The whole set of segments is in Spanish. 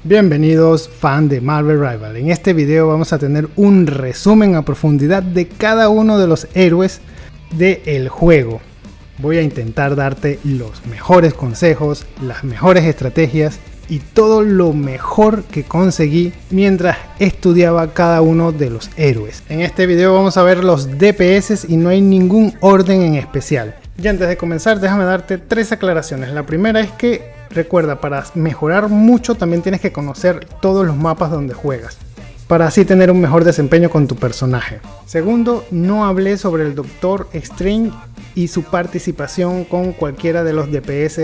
Bienvenidos fan de Marvel Rival. En este video vamos a tener un resumen a profundidad de cada uno de los héroes del juego. Voy a intentar darte los mejores consejos, las mejores estrategias y todo lo mejor que conseguí mientras estudiaba cada uno de los héroes. En este video vamos a ver los DPS y no hay ningún orden en especial. Y antes de comenzar, déjame darte 3 aclaraciones. La primera es que recuerda, para mejorar mucho también tienes que conocer todos los mapas donde juegas, para así tener un mejor desempeño con tu personaje. Segundo, no hablé sobre el Doctor Strange y su participación con cualquiera de los DPS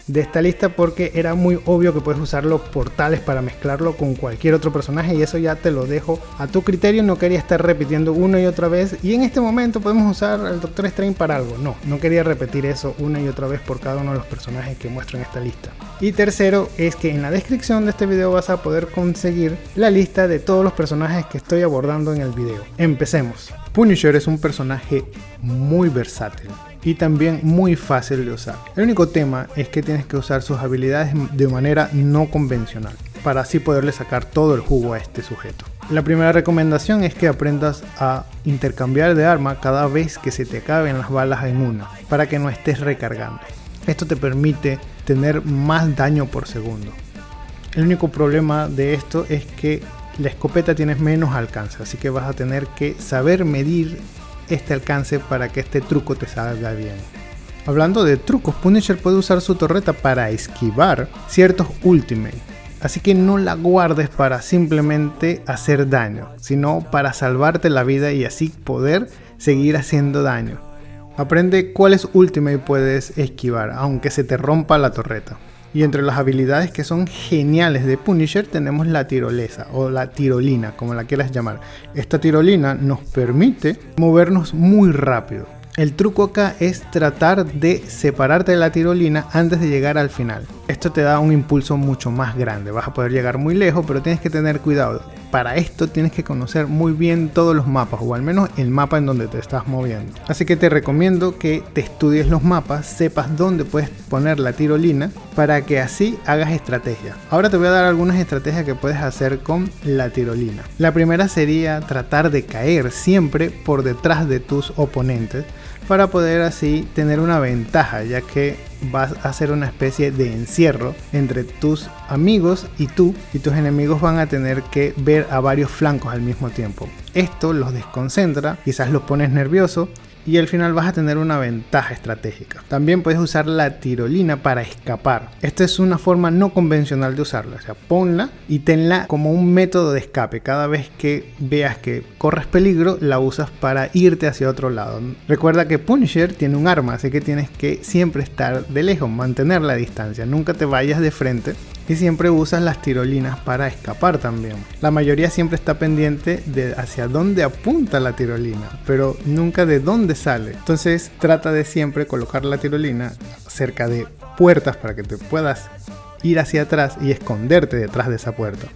de esta lista, porque era muy obvio que puedes usar los portales para mezclarlo con cualquier otro personaje, y eso ya te lo dejo a tu criterio. No quería estar repitiendo una y otra vez, y en este momento podemos usar el Doctor Strange para algo. No quería repetir eso una y otra vez por cada uno de los personajes que muestro en esta lista. Y tercero, es que en la descripción de este video vas a poder conseguir la lista de todos los personajes que estoy abordando en el video. Empecemos. Punisher es un personaje muy versátil y también muy fácil de usar. El único tema es que tienes que usar sus habilidades de manera no convencional, para así poderle sacar todo el jugo a este sujeto. La primera recomendación es que aprendas a intercambiar de arma cada vez que se te acaben las balas en una, para que no estés recargando. Esto te permite tener más daño por segundo. El único problema de esto es que la escopeta tienes menos alcance, así que vas a tener que saber medir este alcance para que este truco te salga bien. Hablando de trucos, Punisher puede usar su torreta para esquivar ciertos ultimates, así que no la guardes para simplemente hacer daño, sino para salvarte la vida y así poder seguir haciendo daño. Aprende cuáles ultimate puedes esquivar, aunque se te rompa la torreta. Y entre las habilidades que son geniales de Punisher tenemos la tirolesa o la tirolina, como la quieras llamar. Esta tirolina nos permite movernos muy rápido. El truco acá es tratar de separarte de la tirolina antes de llegar al final. Esto te da un impulso mucho más grande. Vas a poder llegar muy lejos, pero tienes que tener cuidado. Para esto tienes que conocer muy bien todos los mapas, o al menos el mapa en donde te estás moviendo. Así que te recomiendo que te estudies los mapas, sepas dónde puedes poner la tirolina, para que así hagas estrategia. Ahora te voy a dar algunas estrategias que puedes hacer con la tirolina. La primera sería tratar de caer siempre por detrás de tus oponentes, para poder así tener una ventaja, ya que vas a hacer una especie de encierro entre tus amigos y tú, y tus enemigos van a tener que ver a varios flancos al mismo tiempo. Esto los desconcentra, quizás los pones nervioso, y al final vas a tener una ventaja estratégica. También puedes usar la tirolina para escapar. Esta es una forma no convencional de usarla, o sea, ponla y tenla como un método de escape. Cada vez que veas que corres peligro, la usas para irte hacia otro lado. Recuerda que Punisher tiene un arma, así que tienes que siempre estar de lejos, mantener la distancia, nunca te vayas de frente. Y siempre usas las tirolinas para escapar también. La mayoría siempre está pendiente de hacia dónde apunta la tirolina, pero nunca de dónde sale. Entonces trata de siempre colocar la tirolina cerca de puertas para que te puedas ir hacia atrás y esconderte detrás de esa puerta.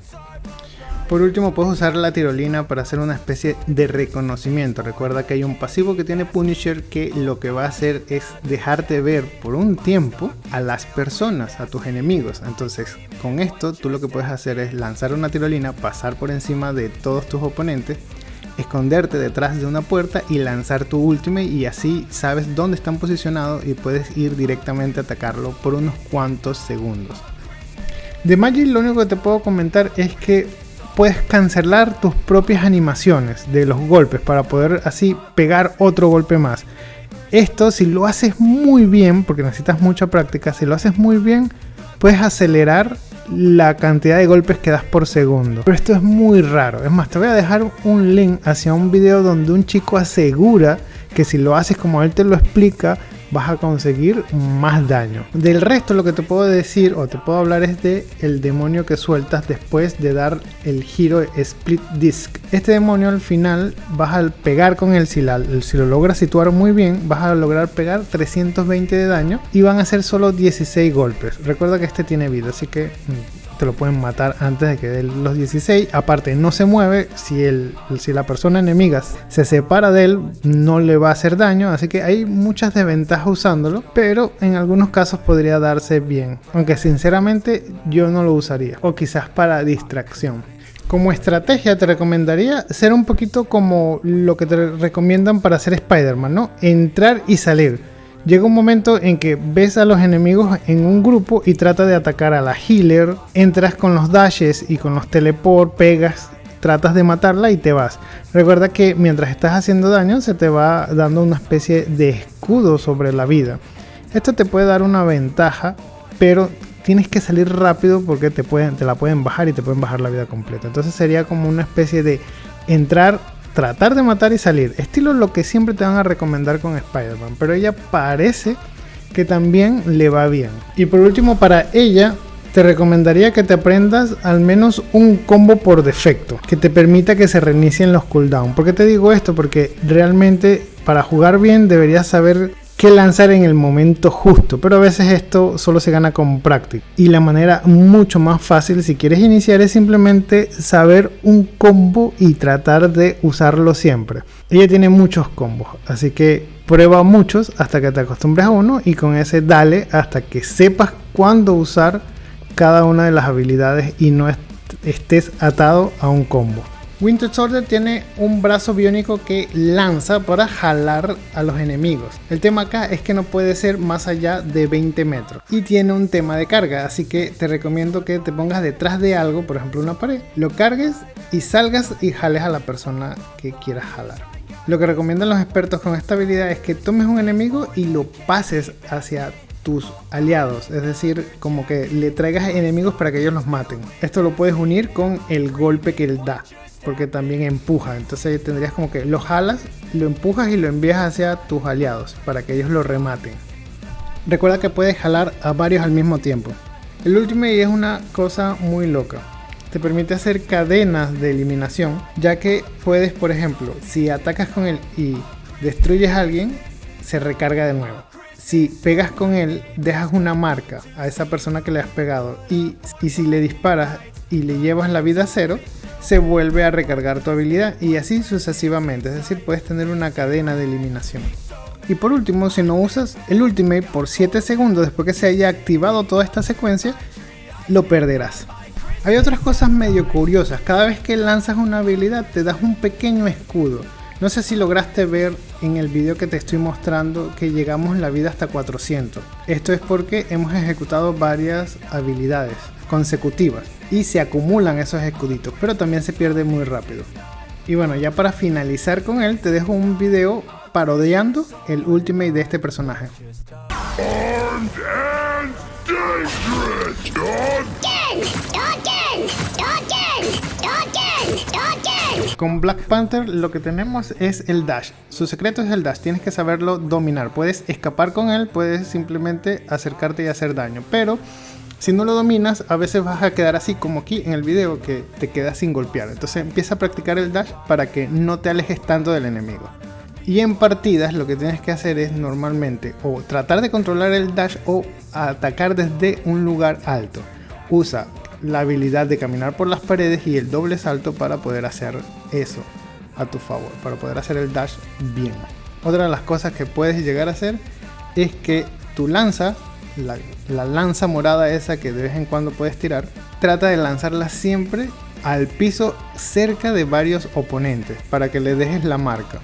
Por último, puedes usar la tirolina para hacer una especie de reconocimiento. Recuerda que hay un pasivo que tiene Punisher que lo que va a hacer es dejarte ver por un tiempo a las personas, a tus enemigos. Entonces, con esto tú lo que puedes hacer es lanzar una tirolina, pasar por encima de todos tus oponentes, esconderte detrás de una puerta y lanzar tu ultimate, y así sabes dónde están posicionados y puedes ir directamente a atacarlo por unos cuantos segundos. De Magic lo único que te puedo comentar es que puedes cancelar tus propias animaciones de los golpes para poder así pegar otro golpe más. Esto, si lo haces muy bien, porque necesitas mucha práctica, si lo haces muy bien, puedes acelerar la cantidad de golpes que das por segundo. Pero esto es muy raro. Es más, te voy a dejar un link hacia un video donde un chico asegura que si lo haces como él te lo explica, vas a conseguir más daño. Del resto, lo que te puedo decir o te puedo hablar es de el demonio que sueltas después de dar el giro Split Disc. Este demonio al final vas a pegar con él, si lo logras situar muy bien, vas a lograr pegar 320 de daño y van a ser solo 16 golpes. Recuerda que este tiene vida, así que te lo pueden matar antes de que dé los 16. Aparte, no se mueve, si la persona enemiga se separa de él, no le va a hacer daño, así que hay muchas desventajas usándolo, pero en algunos casos podría darse bien, aunque sinceramente yo no lo usaría, o quizás para distracción. Como estrategia te recomendaría ser un poquito como lo que te recomiendan para hacer Spider-Man, ¿no? Entrar y salir. Llega un momento en que ves a los enemigos en un grupo y trata de atacar a la healer, entras con los dashes y con los teleport, pegas, tratas de matarla y te vas. Recuerda que mientras estás haciendo daño se te va dando una especie de escudo sobre la vida. Esto te puede dar una ventaja, pero tienes que salir rápido porque te la pueden bajar y te pueden bajar la vida completa. Entonces sería como una especie de entrar, tratar de matar y salir. Estilo lo que siempre te van a recomendar con Spider-Man. Pero ella parece que también le va bien. Y por último, para ella te recomendaría que te aprendas al menos un combo por defecto que te permita que se reinicien los cooldowns. ¿Por qué te digo esto? Porque realmente para jugar bien deberías saber que lanzar en el momento justo, pero a veces esto solo se gana con práctica, y la manera mucho más fácil si quieres iniciar es simplemente saber un combo y tratar de usarlo siempre. Ella tiene muchos combos, así que prueba muchos hasta que te acostumbres a uno, y con ese dale hasta que sepas cuándo usar cada una de las habilidades y no estés atado a un combo. Winter Soldier tiene un brazo biónico que lanza para jalar a los enemigos. El tema acá es que no puede ser más allá de 20 metros y tiene un tema de carga, así que te recomiendo que te pongas detrás de algo, por ejemplo una pared, lo cargues y salgas y jales a la persona que quieras jalar. Lo que recomiendan los expertos con esta habilidad es que tomes un enemigo y lo pases hacia tus aliados, es decir, como que le traigas enemigos para que ellos los maten. Esto lo puedes unir con el golpe que él da, porque también empuja. Entonces tendrías como que lo jalas, lo empujas y lo envías hacia tus aliados para que ellos lo rematen. Recuerda que puedes jalar a varios al mismo tiempo. El Ultimate es una cosa muy loca. Te permite hacer cadenas de eliminación, ya que puedes, por ejemplo, si atacas con él y destruyes a alguien, se recarga de nuevo. Si pegas con él, dejas una marca a esa persona que le has pegado, y si le disparas y le llevas la vida a cero, se vuelve a recargar tu habilidad, y así sucesivamente. Es decir, puedes tener una cadena de eliminación. Y por último, si no usas el Ultimate por 7 segundos después que se haya activado toda esta secuencia, lo perderás. Hay otras cosas medio curiosas. Cada vez que lanzas una habilidad te das un pequeño escudo. No sé si lograste ver en el video que te estoy mostrando que llegamos la vida hasta 400. Esto es porque hemos ejecutado varias habilidades consecutivas y se acumulan esos escuditos, pero también se pierde muy rápido. Y bueno, ya para finalizar con él, te dejo un video parodiando el Ultimate de este personaje. Con Black Panther lo que tenemos es el dash. Su secreto es el dash, tienes que saberlo dominar. Puedes escapar con él, puedes simplemente acercarte y hacer daño, pero si no lo dominas, a veces vas a quedar así como aquí en el video, que te quedas sin golpear. Entonces empieza a practicar el dash para que no te alejes tanto del enemigo. Y en partidas lo que tienes que hacer es normalmente o tratar de controlar el dash o atacar desde un lugar alto. Usa la habilidad de caminar por las paredes y el doble salto para poder hacer eso a tu favor, para poder hacer el dash bien. Otra de las cosas que puedes llegar a hacer es que tu lanza, la lanza morada esa que de vez en cuando puedes tirar, trata de lanzarla siempre al piso cerca de varios oponentes para que le dejes la marca,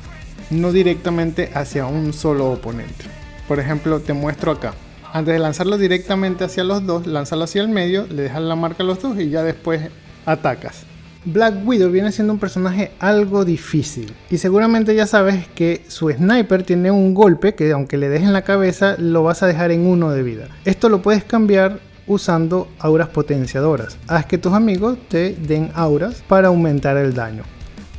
no directamente hacia un solo oponente. Por ejemplo, te muestro acá. Antes de lanzarlo directamente hacia los dos, lánzalo hacia el medio, le dejas la marca a los dos y ya después atacas. Black Widow viene siendo un personaje algo difícil y seguramente ya sabes que su sniper tiene un golpe que aunque le dejes en la cabeza lo vas a dejar en 1 de vida. Esto lo puedes cambiar usando auras potenciadoras. Haz que tus amigos te den auras para aumentar el daño.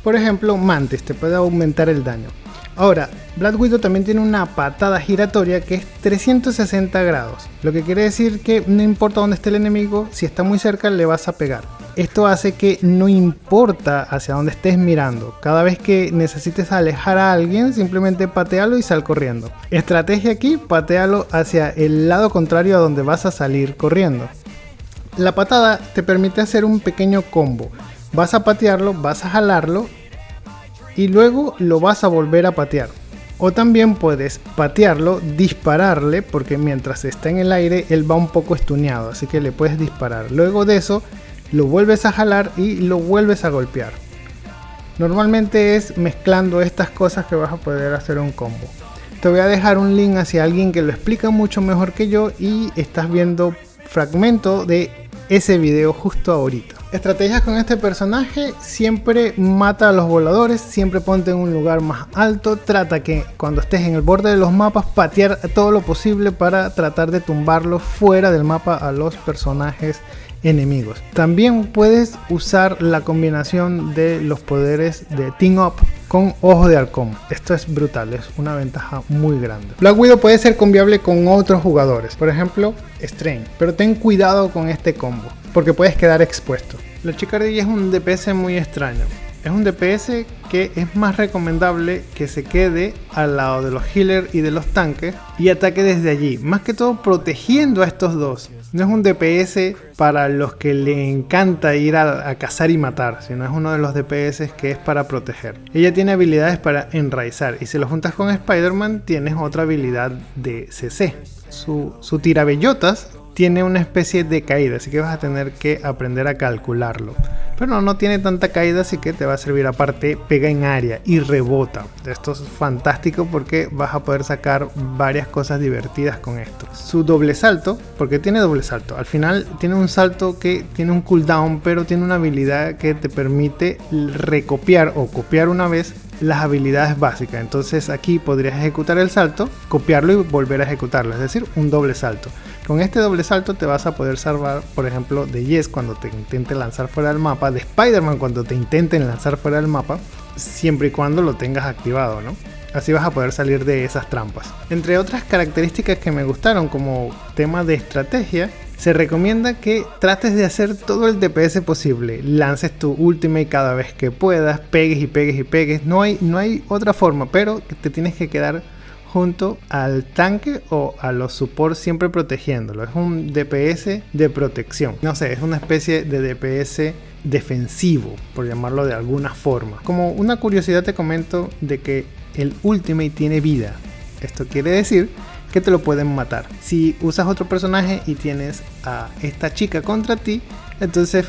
Por ejemplo, Mantis te puede aumentar el daño. Ahora, Black Widow también tiene una patada giratoria que es 360 grados, lo que quiere decir que no importa dónde esté el enemigo, si está muy cerca le vas a pegar. Esto hace que no importa hacia dónde estés mirando, cada vez que necesites alejar a alguien, simplemente patealo y sal corriendo. Estrategia aquí, patealo hacia el lado contrario a donde vas a salir corriendo. La patada te permite hacer un pequeño combo. Vas a patearlo, vas a jalarlo y luego lo vas a volver a patear. O también puedes patearlo, dispararle, porque mientras está en el aire él va un poco estuneado, así que le puedes disparar. Luego de eso lo vuelves a jalar y lo vuelves a golpear. Normalmente es mezclando estas cosas que vas a poder hacer un combo. Te voy a dejar un link hacia alguien que lo explica mucho mejor que yo y estás viendo fragmento de ese video justo ahorita. Estrategias con este personaje: siempre mata a los voladores, siempre ponte en un lugar más alto, trata que cuando estés en el borde de los mapas patear todo lo posible para tratar de tumbarlos fuera del mapa a los personajes enemigos. También puedes usar la combinación de los poderes de Team Up con Ojo de Halcón. Esto es brutal, es una ventaja muy grande. Black Widow puede ser combiable con otros jugadores, por ejemplo Strange, pero ten cuidado con este combo porque puedes quedar expuesto. La chica ardilla es un DPS muy extraño. Es un DPS que es más recomendable que se quede al lado de los healers y de los tanques y ataque desde allí, más que todo protegiendo a estos dos. No es un DPS para los que le encanta ir a cazar y matar, sino es uno de los DPS que es para proteger. Ella tiene habilidades para enraizar y si lo juntas con Spider-Man tienes otra habilidad de CC. Su tirabellotas tiene una especie de caída, así que vas a tener que aprender a calcularlo. Pero no tiene tanta caída, así que te va a servir. Aparte, pega en área y rebota. Esto es fantástico porque vas a poder sacar varias cosas divertidas con esto. Su doble salto, porque tiene doble salto. Al final tiene un salto que tiene un cooldown, pero tiene una habilidad que te permite recopiar o copiar una vez las habilidades básicas. Entonces aquí podrías ejecutar el salto, copiarlo y volver a ejecutarlo, es decir, un doble salto. Con este doble salto te vas a poder salvar, por ejemplo, de Jess cuando te intente lanzar fuera del mapa, de Spider-Man cuando te intenten lanzar fuera del mapa, siempre y cuando lo tengas activado, ¿no? Así vas a poder salir de esas trampas. Entre otras características que me gustaron como tema de estrategia, se recomienda que trates de hacer todo el DPS posible. Lances tu ultimate cada vez que puedas, pegues y pegues y pegues. No hay otra forma, pero te tienes que quedar junto al tanque o a los supports siempre protegiéndolo. Es un DPS de protección. No sé, es una especie de DPS defensivo, por llamarlo de alguna forma. Como una curiosidad te comento de que el ultimate tiene vida. Esto quiere decir que te lo pueden matar. Si usas otro personaje y tienes a esta chica contra ti, entonces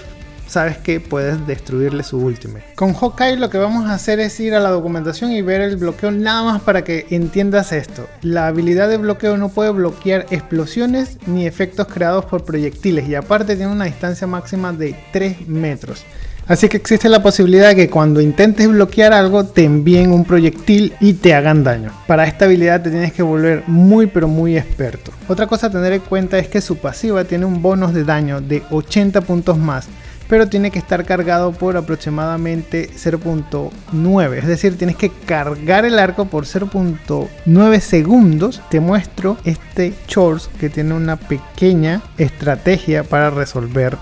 sabes que puedes destruirle su ultimate. Con Hawkeye lo que vamos a hacer es ir a la documentación y ver el bloqueo, nada más para que entiendas esto. La habilidad de bloqueo no puede bloquear explosiones ni efectos creados por proyectiles y aparte tiene una distancia máxima de 3 metros. Así que existe la posibilidad de que cuando intentes bloquear algo te envíen un proyectil y te hagan daño. Para esta habilidad te tienes que volver muy pero muy experto. Otra cosa a tener en cuenta es que su pasiva tiene un bonus de daño de 80 puntos más, pero tiene que estar cargado por aproximadamente 0.9, es decir, tienes que cargar el arco por 0.9 segundos. Te muestro este shorts que tiene una pequeña estrategia para resolver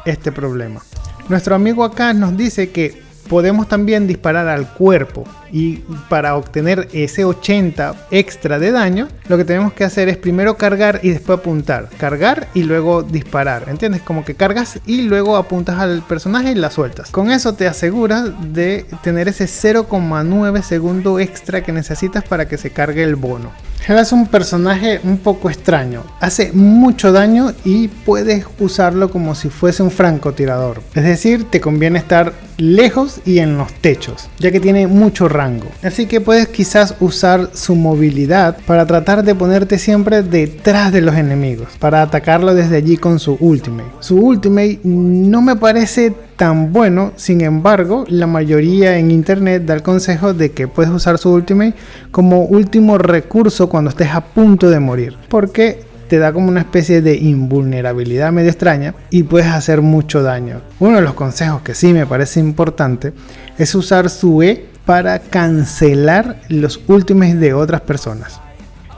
este problema. Nuestro amigo acá nos dice que podemos también disparar al cuerpo y para obtener ese 80 extra de daño lo que tenemos que hacer es primero cargar y después apuntar, cargar y luego disparar, ¿entiendes? Como que cargas y luego apuntas al personaje y la sueltas. Con eso te aseguras de tener ese 0.9 segundo extra que necesitas para que se cargue el bono. Hela es un personaje un poco extraño, hace mucho daño y puedes usarlo como si fuese un francotirador, es decir, te conviene estar lejos y en los techos, ya que tiene mucho rango. Así que puedes quizás usar su movilidad para tratar de ponerte siempre detrás de los enemigos, para atacarlo desde allí con su ultimate. Su ultimate no me parece tan bueno, sin embargo, la mayoría en internet da el consejo de que puedes usar su ultimate como último recurso cuando estés a punto de morir, porque te da como una especie de invulnerabilidad medio extraña y puedes hacer mucho daño. Uno de los consejos que sí me parece importante es usar su E para cancelar los ultimates de otras personas,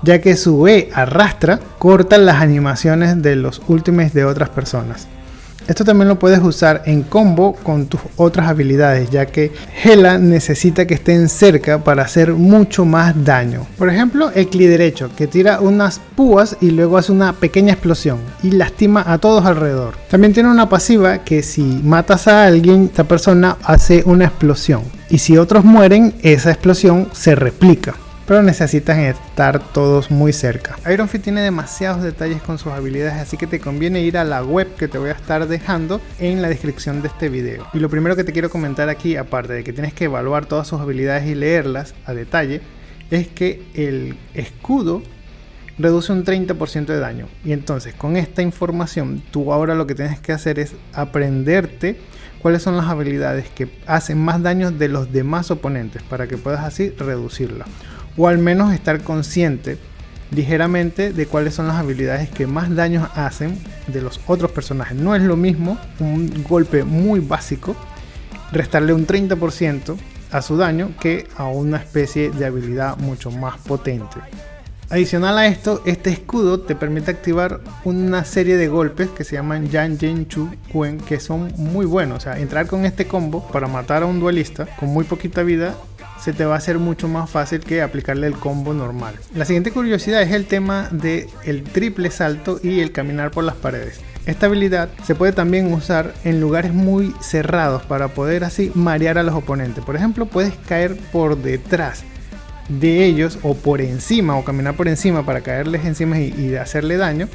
ya que su E arrastra, corta las animaciones de los ultimates de otras personas. Esto también lo puedes usar en combo con tus otras habilidades, ya que Hela necesita que estén cerca para hacer mucho más daño. Por ejemplo, el clic derecho, que tira unas púas y luego hace una pequeña explosión y lastima a todos alrededor. También tiene una pasiva que si matas a alguien, esta persona hace una explosión. Y si otros mueren, esa explosión se replica. Pero necesitan estar todos muy cerca. Iron Fist tiene demasiados detalles con sus habilidades, así que te conviene ir a la web que te voy a estar dejando en la descripción de este video. Y lo primero que te quiero comentar aquí, aparte de que tienes que evaluar todas sus habilidades y leerlas a detalle, es que el escudo reduce un 30% de daño. Y entonces con esta información tú ahora lo que tienes que hacer es aprenderte cuáles son las habilidades que hacen más daño de los demás oponentes, para que puedas así reducirla. O al menos estar consciente ligeramente de cuáles son las habilidades que más daños hacen de los otros personajes. No es lo mismo un golpe muy básico restarle un 30% a su daño que a una especie de habilidad mucho más potente. Adicional a esto, este escudo te permite activar una serie de golpes que se llaman Yan Yen Chu Kuen, que son muy buenos. O sea, entrar con este combo para matar a un duelista con muy poquita vida se te va a hacer mucho más fácil que aplicarle el combo normal. La siguiente curiosidad es el tema del triple salto y el caminar por las paredes. Esta habilidad se puede también usar en lugares muy cerrados para poder así marear a los oponentes. Por ejemplo, puedes caer por detrás de ellos o por encima, o caminar por encima para caerles encima y hacerle daño,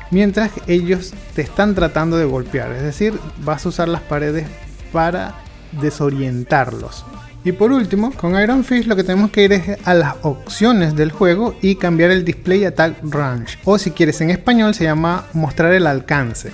mientras ellos te están tratando de golpear. Es decir, vas a usar las paredes para desorientarlos. Y por último, con Iron Fist lo que tenemos que ir es a las opciones del juego y cambiar el Display Attack Range, o si quieres en español se llama mostrar el alcance.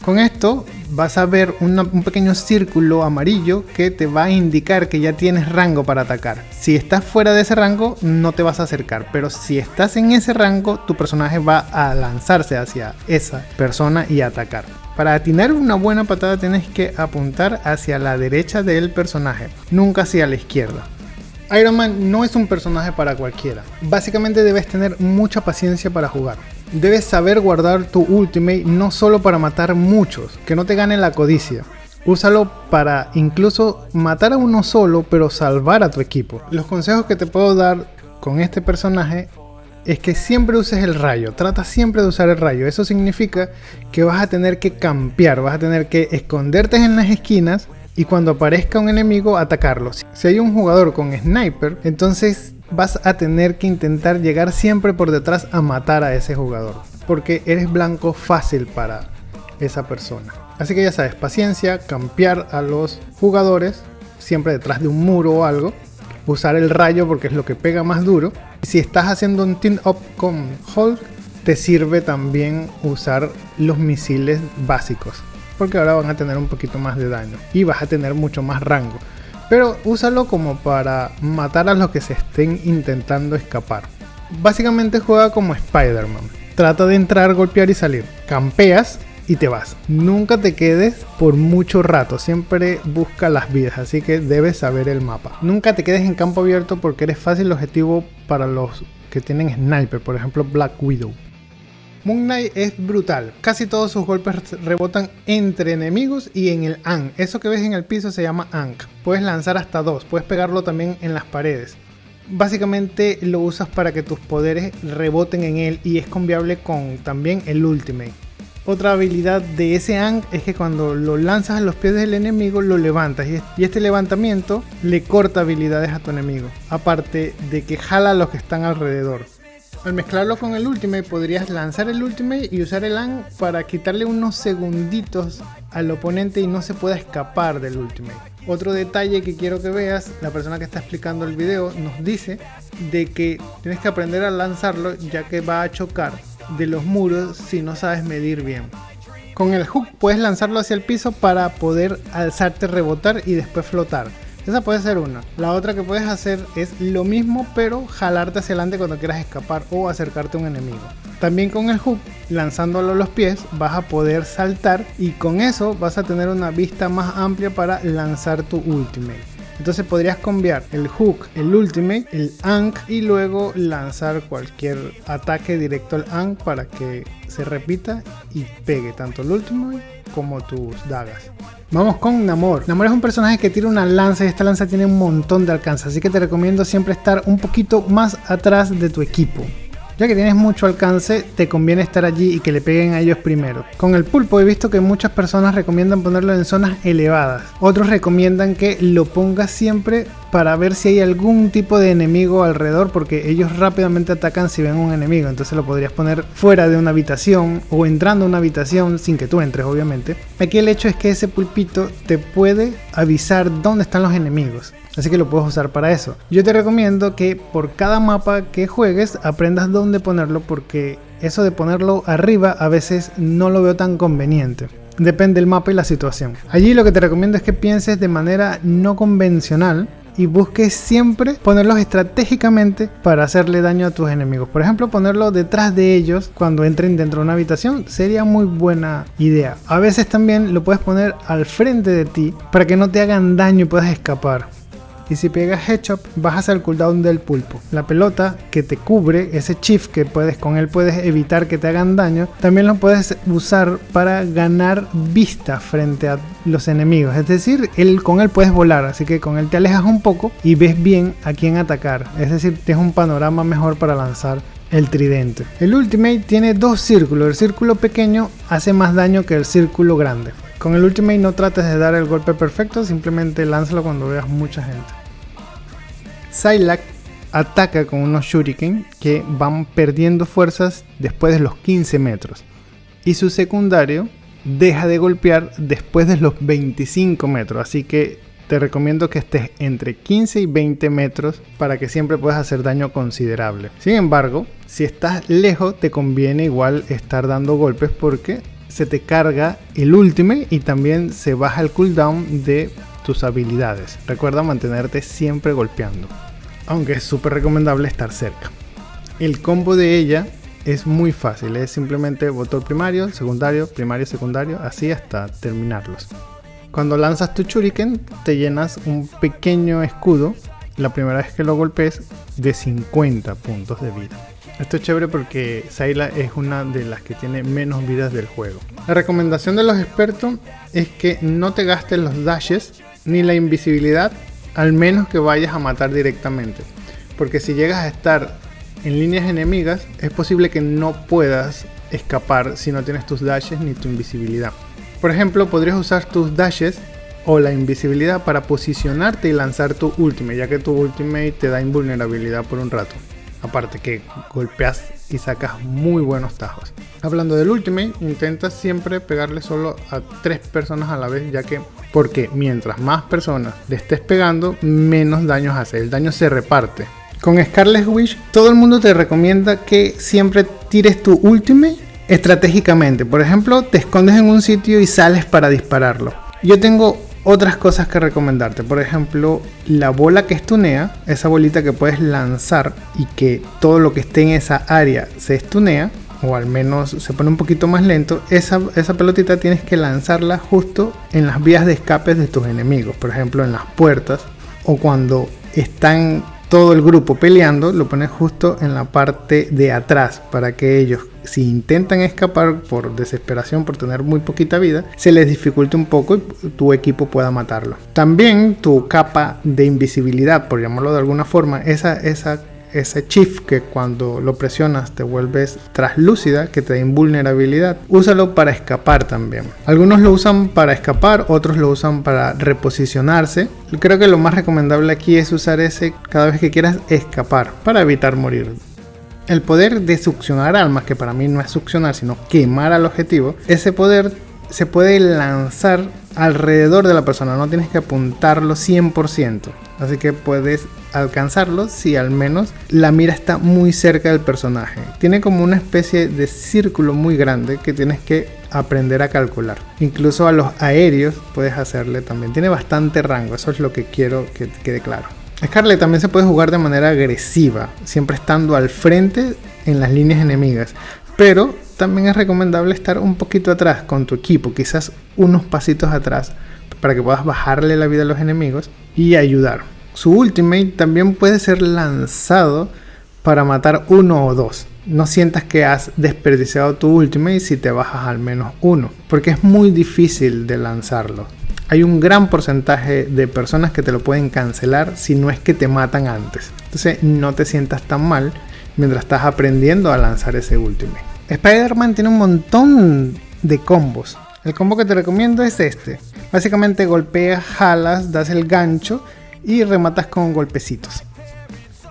Con esto vas a ver un pequeño círculo amarillo que te va a indicar que ya tienes rango para atacar. Si estás fuera de ese rango no te vas a acercar, pero si estás en ese rango tu personaje va a lanzarse hacia esa persona y atacar. Para atinar una buena patada tienes que apuntar hacia la derecha del personaje, nunca hacia la izquierda. Iron Man no es un personaje para cualquiera. Básicamente debes tener mucha paciencia para jugar. Debes saber guardar tu ultimate no solo para matar muchos, que no te gane la codicia. Úsalo para incluso matar a uno solo, pero salvar a tu equipo. Los consejos que te puedo dar con este personaje es que siempre uses el rayo. Trata siempre de usar el rayo. Eso significa que vas a tener que campear, vas a tener que esconderte en las esquinas y cuando aparezca un enemigo atacarlo. Si hay un jugador con sniper, entonces vas a tener que intentar llegar siempre por detrás a matar a ese jugador, porque eres blanco fácil para esa persona. Así que ya sabes, paciencia, campear a los jugadores siempre detrás de un muro o algo, usar el rayo porque es lo que pega más duro. Si estás haciendo un team up con Hulk, te sirve también usar los misiles básicos, porque ahora van a tener un poquito más de daño y vas a tener mucho más rango. Pero úsalo como para matar a los que se estén intentando escapar. Básicamente juega como Spider-Man. Trata de entrar, golpear y salir. Campeas y te vas. Nunca te quedes por mucho rato. Siempre busca las vidas, así que debes saber el mapa. Nunca te quedes en campo abierto porque eres fácil objetivo para los que tienen sniper. Por ejemplo, Black Widow. Moon Knight es brutal, casi todos sus golpes rebotan entre enemigos y en el Ankh. Eso que ves en el piso se llama Ankh. Puedes lanzar hasta 2, puedes pegarlo también en las paredes. Básicamente lo usas para que tus poderes reboten en él y es combiable con también el Ultimate. Otra habilidad de ese Ankh es que cuando lo lanzas a los pies del enemigo lo levantas y este levantamiento le corta habilidades a tu enemigo, aparte de que jala a los que están alrededor. Al mezclarlo con el Ultimate podrías lanzar el Ultimate y usar el Ankh para quitarle unos segunditos al oponente y no se pueda escapar del Ultimate. Otro detalle que quiero que veas, la persona que está explicando el video nos dice de que tienes que aprender a lanzarlo ya que va a chocar de los muros si no sabes medir bien. Con el hook puedes lanzarlo hacia el piso para poder alzarte, rebotar y después flotar. Esa puede ser una. La otra que puedes hacer es lo mismo pero jalarte hacia adelante cuando quieras escapar o acercarte a un enemigo. También con el hook, lanzándolo a los pies, vas a poder saltar y con eso vas a tener una vista más amplia para lanzar tu ultimate. Entonces podrías cambiar el hook, el ultimate, el Ankh y luego lanzar cualquier ataque directo al Ankh para que se repita y pegue tanto el ultimate como tus dagas. Vamos con Namor. Namor es un personaje que tira una lanza y esta lanza tiene un montón de alcance, así que te recomiendo siempre estar un poquito más atrás de tu equipo. Ya que tienes mucho alcance, te conviene estar allí y que le peguen a ellos primero. Con el pulpo he visto que muchas personas recomiendan ponerlo en zonas elevadas. Otros recomiendan que lo pongas siempre para ver si hay algún tipo de enemigo alrededor, porque ellos rápidamente atacan si ven un enemigo. Entonces lo podrías poner fuera de una habitación o entrando a una habitación sin que tú entres, obviamente. Aquí el hecho es que ese pulpito te puede avisar dónde están los enemigos. Así que lo puedes usar para eso. Yo te recomiendo que por cada mapa que juegues aprendas dónde ponerlo, porque eso de ponerlo arriba a veces no lo veo tan conveniente. Depende del mapa y la situación. Allí lo que te recomiendo es que pienses de manera no convencional y busques siempre ponerlos estratégicamente para hacerle daño a tus enemigos. Por ejemplo, ponerlo detrás de ellos cuando entren dentro de una habitación sería muy buena idea. A veces también lo puedes poner al frente de ti para que no te hagan daño y puedas escapar. Y si pegas headshot, bajas el cooldown del pulpo. La pelota que te cubre, ese shift que con él puedes evitar que te hagan daño, también lo puedes usar para ganar vista frente a los enemigos. Es decir, con él puedes volar, así que con él te alejas un poco y ves bien a quién atacar. Es decir, tienes un panorama mejor para lanzar el tridente. El ultimate tiene dos círculos. El círculo pequeño hace más daño que el círculo grande. Con el ultimate no trates de dar el golpe perfecto, simplemente lánzalo cuando veas mucha gente. Psylocke ataca con unos shuriken que van perdiendo fuerzas después de los 15 metros. Y su secundario deja de golpear después de los 25 metros. Así que te recomiendo que estés entre 15 y 20 metros para que siempre puedas hacer daño considerable. Sin embargo, si estás lejos te conviene igual estar dando golpes porque se te carga el ultimate y también se baja el cooldown de tus habilidades. Recuerda mantenerte siempre golpeando, aunque es súper recomendable estar cerca. El combo de ella es muy fácil, es simplemente botón primario, secundario, así hasta terminarlos. Cuando lanzas tu shuriken te llenas un pequeño escudo la primera vez que lo golpees de 50 puntos de vida. Esto es chévere porque Psylocke es una de las que tiene menos vidas del juego. La recomendación de los expertos es que no te gastes los dashes ni la invisibilidad, al menos que vayas a matar directamente, porque si llegas a estar en líneas enemigas es posible que no puedas escapar si no tienes tus dashes ni tu invisibilidad. Por ejemplo, podrías usar tus dashes o la invisibilidad para posicionarte y lanzar tu ultimate, ya que tu ultimate te da invulnerabilidad por un rato. Aparte que golpeas y sacas muy buenos tajos. Hablando del ultimate, intenta siempre pegarle solo a 3 personas a la vez, porque mientras más personas le estés pegando, menos daños hace. El daño se reparte. Con Scarlet Witch, todo el mundo te recomienda que siempre tires tu ultimate estratégicamente. Por ejemplo, te escondes en un sitio y sales para dispararlo. Yo tengo otras cosas que recomendarte. Por ejemplo, la bola que estunea, esa bolita que puedes lanzar y que todo lo que esté en esa área se estunea, o al menos se pone un poquito más lento. Esa pelotita tienes que lanzarla justo en las vías de escape de tus enemigos. Por ejemplo, en las puertas, o cuando están todo el grupo peleando, lo pones justo en la parte de atrás para que ellos, si intentan escapar por desesperación, por tener muy poquita vida, se les dificulte un poco y tu equipo pueda matarlo. También tu capa de invisibilidad, por llamarlo de alguna forma, ese shift que cuando lo presionas te vuelves translúcida, que te da invulnerabilidad, úsalo para escapar también. Algunos lo usan para escapar, otros lo usan para reposicionarse. Creo que lo más recomendable aquí es usar ese cada vez que quieras escapar para evitar morir. El poder de succionar almas, que para mí no es succionar sino quemar al objetivo, ese poder se puede lanzar alrededor de la persona, no tienes que apuntarlo 100%, así que puedes alcanzarlo si al menos la mira está muy cerca del personaje. Tiene como una especie de círculo muy grande que tienes que aprender a calcular. Incluso a los aéreos puedes hacerle también, tiene bastante rango, eso es lo que quiero que quede claro. Scarlet también se puede jugar de manera agresiva, siempre estando al frente en las líneas enemigas, pero también es recomendable estar un poquito atrás con tu equipo, quizás unos pasitos atrás, para que puedas bajarle la vida a los enemigos y ayudar. Su ultimate también puede ser lanzado para matar uno o dos. No sientas que has desperdiciado tu ultimate si te bajas al menos uno, porque es muy difícil de lanzarlo. Hay un gran porcentaje de personas que te lo pueden cancelar si no es que te matan antes. Entonces no te sientas tan mal mientras estás aprendiendo a lanzar ese ultimate. Spider-Man tiene un montón de combos. El combo que te recomiendo es este. Básicamente golpeas, jalas, das el gancho y rematas con golpecitos.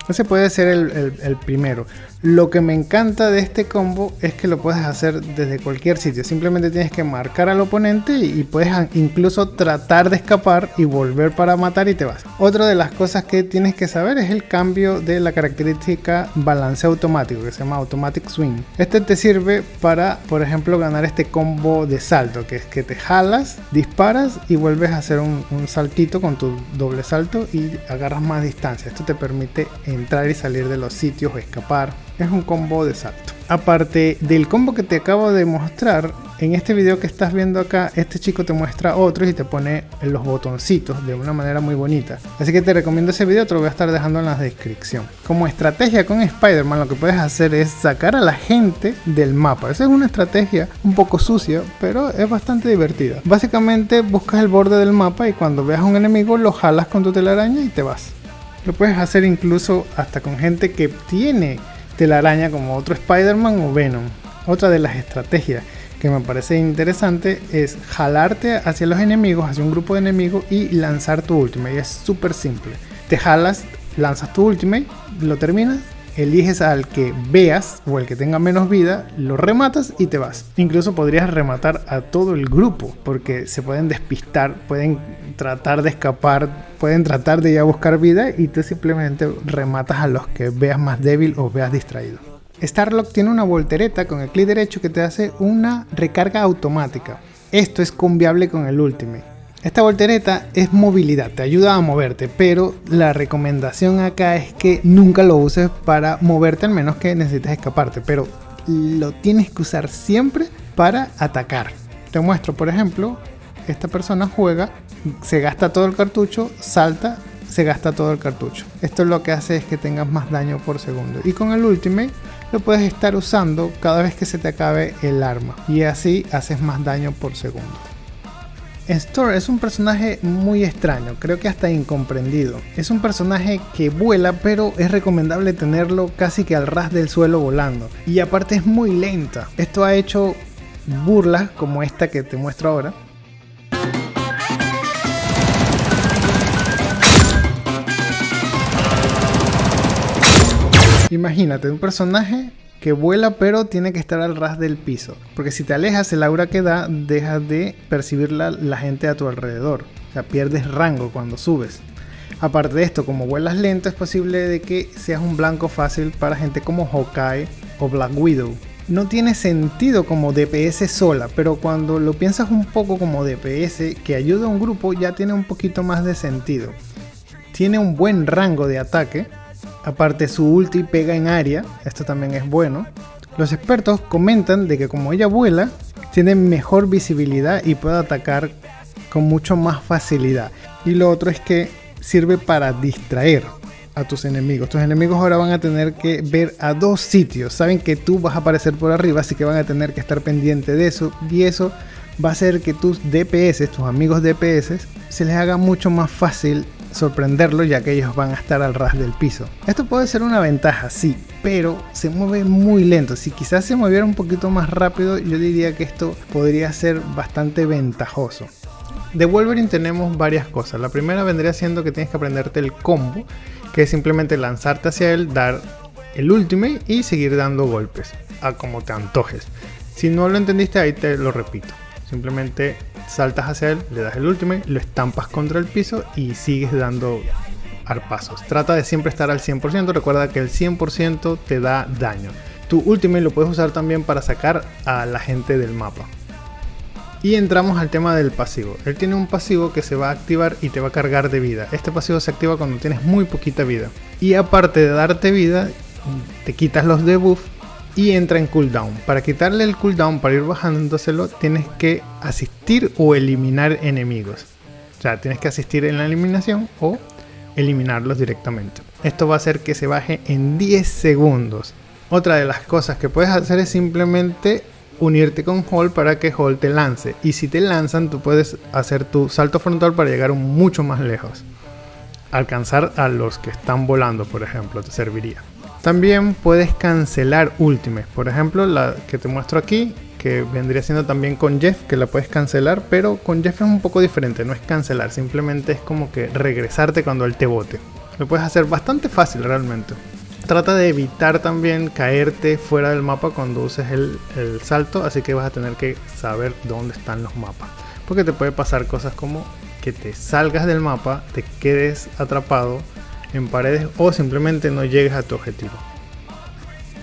Ese puede ser el primero. Lo que me encanta de este combo es que lo puedes hacer desde cualquier sitio. Simplemente tienes que marcar al oponente y puedes incluso tratar de escapar y volver para matar y te vas. Otra de las cosas que tienes que saber es el cambio de la característica balanceo automático, que se llama Automatic Swing. Este te sirve para, por ejemplo, ganar este combo de salto, que es que te jalas, disparas y vuelves a hacer un saltito con tu doble salto y agarras más distancia. Esto te permite entrar y salir de los sitios o escapar. Es un combo de salto. Aparte del combo que te acabo de mostrar, en este video que estás viendo acá, este chico te muestra otros y te pone los botoncitos de una manera muy bonita. Así que te recomiendo ese video, te lo voy a estar dejando en la descripción. Como estrategia con Spider-Man, lo que puedes hacer es sacar a la gente del mapa. Esa es una estrategia un poco sucia, pero es bastante divertida. Básicamente buscas el borde del mapa y cuando veas a un enemigo lo jalas con tu telaraña y te vas. Lo puedes hacer incluso hasta con gente que tiene telaraña como otro Spider-Man o Venom. Otra de las estrategias que me parece interesante es jalarte hacia los enemigos, hacia un grupo de enemigos y lanzar tu ultimate. Y es súper simple. Te jalas, lanzas tu ultimate, lo terminas, eliges al que veas o el que tenga menos vida, lo rematas y te vas. Incluso podrías rematar a todo el grupo porque se pueden despistar, pueden tratar de escapar, pueden tratar de ir a buscar vida y tú simplemente rematas a los que veas más débil o veas distraído. Starlock tiene una voltereta con el clic derecho que te hace una recarga automática. Esto es combiable con el ultimate. Esta voltereta es movilidad, te ayuda a moverte, pero la recomendación acá es que nunca lo uses para moverte, al menos que necesites escaparte, pero lo tienes que usar siempre para atacar. Te muestro, por ejemplo, esta persona juega, se gasta todo el cartucho, salta, se gasta todo el cartucho. Esto lo que hace es que tengas más daño por segundo. Y con el ultimate lo puedes estar usando cada vez que se te acabe el arma. Y así haces más daño por segundo. Storm es un personaje muy extraño, creo que hasta incomprendido. Es un personaje que vuela, pero es recomendable tenerlo casi que al ras del suelo volando. Y aparte es muy lenta. Esto ha hecho burlas como esta que te muestro ahora. Imagínate un personaje que vuela pero tiene que estar al ras del piso, porque si te alejas el aura que da deja de percibir la gente a tu alrededor, o sea, pierdes rango cuando subes. Aparte de esto, como vuelas lento es posible de que seas un blanco fácil para gente como Hawkeye o Black Widow. No tiene sentido como DPS sola, pero cuando lo piensas un poco como DPS que ayuda a un grupo ya tiene un poquito más de sentido. Tiene un buen rango de ataque. Aparte su ulti pega en área, esto también es bueno. Los expertos comentan de que como ella vuela, tiene mejor visibilidad y puede atacar con mucho más facilidad. Y lo otro es que sirve para distraer a tus enemigos. Tus enemigos ahora van a tener que ver a dos sitios. Saben que tú vas a aparecer por arriba, así que van a tener que estar pendiente de eso. Y eso va a hacer que tus DPS, tus amigos DPS, se les haga mucho más fácil sorprenderlo, ya que ellos van a estar al ras del piso. Esto puede ser una ventaja, sí, pero se mueve muy lento. Si quizás se moviera un poquito más rápido, yo diría que esto podría ser bastante ventajoso. De Wolverine tenemos varias cosas. La primera vendría siendo que tienes que aprenderte el combo, que es simplemente lanzarte hacia él, dar el ultimate y seguir dando golpes a como te antojes. Si no lo entendiste, ahí te lo repito. Simplemente saltas hacia él, le das el ultimate, lo estampas contra el piso y sigues dando arpazos. Trata de siempre estar al 100%, recuerda que el 100% te da daño. Tu ultimate lo puedes usar también para sacar a la gente del mapa. Y entramos al tema del pasivo. Él tiene un pasivo que se va a activar y te va a cargar de vida. Este pasivo se activa cuando tienes muy poquita vida. Y aparte de darte vida, te quitas los debuffs y entra en cooldown. Para quitarle el cooldown, para ir bajándoselo, tienes que asistir o eliminar enemigos. O sea, tienes que asistir en la eliminación o eliminarlos directamente. Esto va a hacer que se baje en 10 segundos. Otra de las cosas que puedes hacer es simplemente unirte con Hall para que Hall te lance. Y si te lanzan, tú puedes hacer tu salto frontal para llegar mucho más lejos. Alcanzar a los que están volando, por ejemplo, te serviría. También puedes cancelar ultimates. Por ejemplo, la que te muestro aquí, que vendría siendo también con Jeff, que la puedes cancelar, pero con Jeff es un poco diferente. No es cancelar, simplemente es como que regresarte cuando él te bote. Lo puedes hacer bastante fácil realmente. Trata de evitar también caerte fuera del mapa cuando uses el salto, así que vas a tener que saber dónde están los mapas, porque te puede pasar cosas como que te salgas del mapa, te quedes atrapado en paredes o simplemente no llegues a tu objetivo.